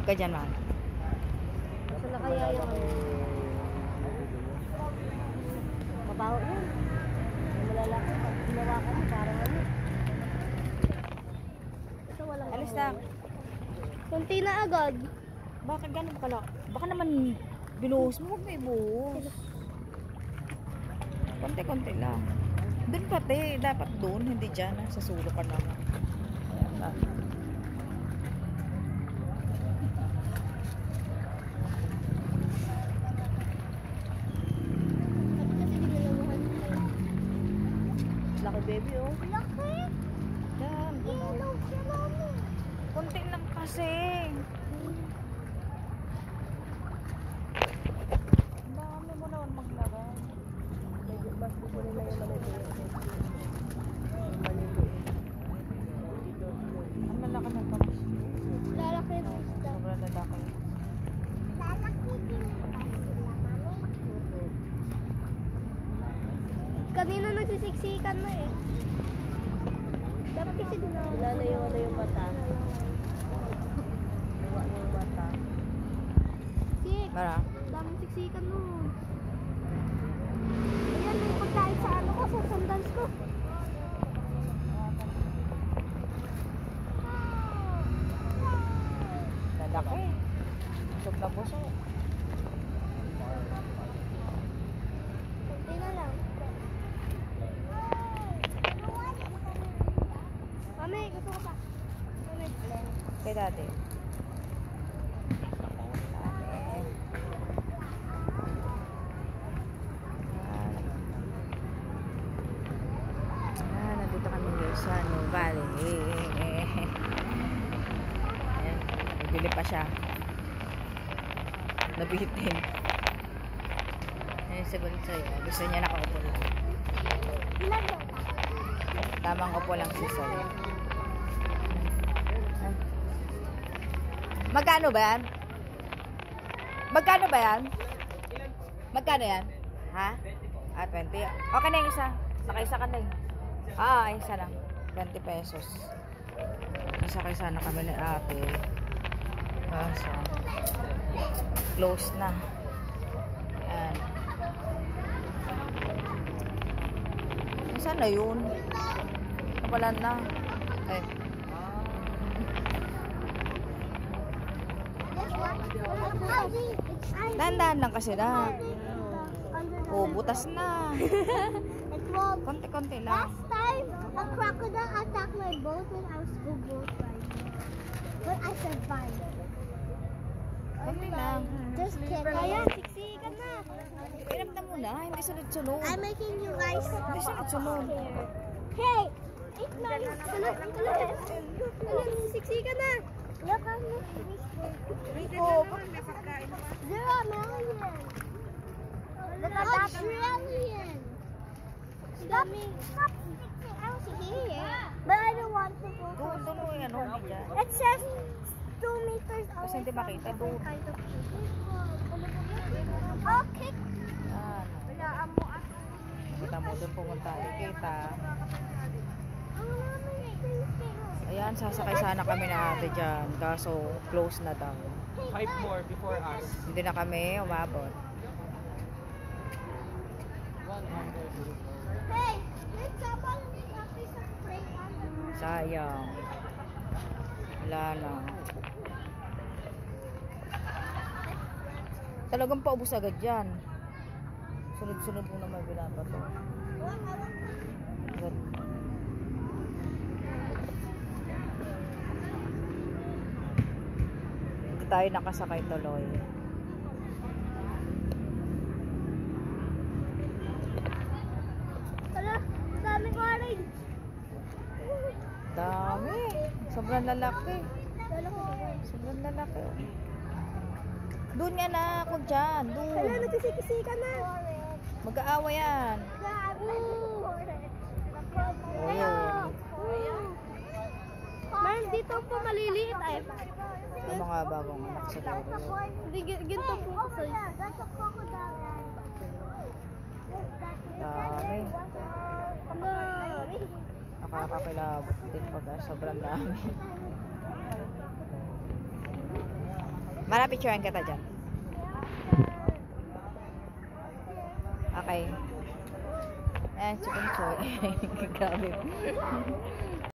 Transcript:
ka dyan, ma'am. Saan kaya yung mabaho yun? Malalaki. Ginawa ka mo, parang ano. Ito walang Alis na. kunti na agad. Bakit ganun pala? Baka naman binuhos mo. Huwag may buhos. Konti-konti lang. Doon pati. Dapat doon. Hindi dyan. Sa sulo ka lang. Ayan na. Laki baby oh. Laki. Yan. Yellow siya mami. Konti lang kasi. Dami mo naman maglagay. Basta ko nila yung maliliit. Ang lalaki ng kamas. Lalaki ng isda. Sobrang lalaki. Lalaki din kanina nagsisiksikan na eh. Dapat kasi din ako. Lalayo na yung mata. Lawa na yung mata. Sik! Mara? Daming siksikan nun. Ayan, may pagkain sa ano ko, sa sandals ko. Lalaki. Busog na busog. Kunti na lang. Mami, gusto ko pa. Mami. Kay dati. Nandito kami guys sa New Valley. Ayan, nagbili pa siya. Nabitin. Ayan, sagot sa'yo. Gusto niya nakaupo lang. Ilan daw? Tamang upo lang si Sol. Magkano ba yan? Magkano ba yan? Magkano yan? Ha? 20. Okay na yung isa. Nakaisa ka na yun. Isa lang. 20 pesos. Nasakay sana kami ni ate. Kaso, close na. Ayan. Saan na yun? Wala na. Ay. Dahan-dahan lang kasi na. Butas na. Konti-konti lang. Last time, a crocodile attacked my boat when I was go boat riding. But I survived. Konti lang. Just kidding. Kaya, siksikan na. Pinamta mo na. Hindi sunod-sunod. I'm making you guys. Hindi sunod-sunod. Hey! Eat na. Siksikan na. Look, I'm Zero million. Look at that. Trillion. Stop sticking out here. But I don't want to go. Doon mo yan. It says 2 meters away. Kasi hindi makita. Doon. Okay. Yan. Kita mo doon pumunta. Kita. Ayan, sasakay sana kami na ate dyan. Kaso, close na daw. 5 more before us. Hindi na kami umabot. Hey, let's up on a piece of crate on the Sayang. Wala na. Talagang paubos agad yan. Sunod-sunod mo naman binabato. Good. Hindi tayo nakasakay tuloy. Hala, daming orange. Dami. Sobrang lalaki. Sobrang lalaki. Doon yan na. Huwag dyan. Hala, Doon. nagsisikisika na. Mag-aawa yan. Ayun. Man, dito po maliliit ay. Yung mga bagong anak sa laro. Hindi, ginto po kasi. Dami. Dami. Nakakakilabot din pag sobrang dami. Marapicturean kita dyan. Okay. Ayan, chicken choy. Grabe.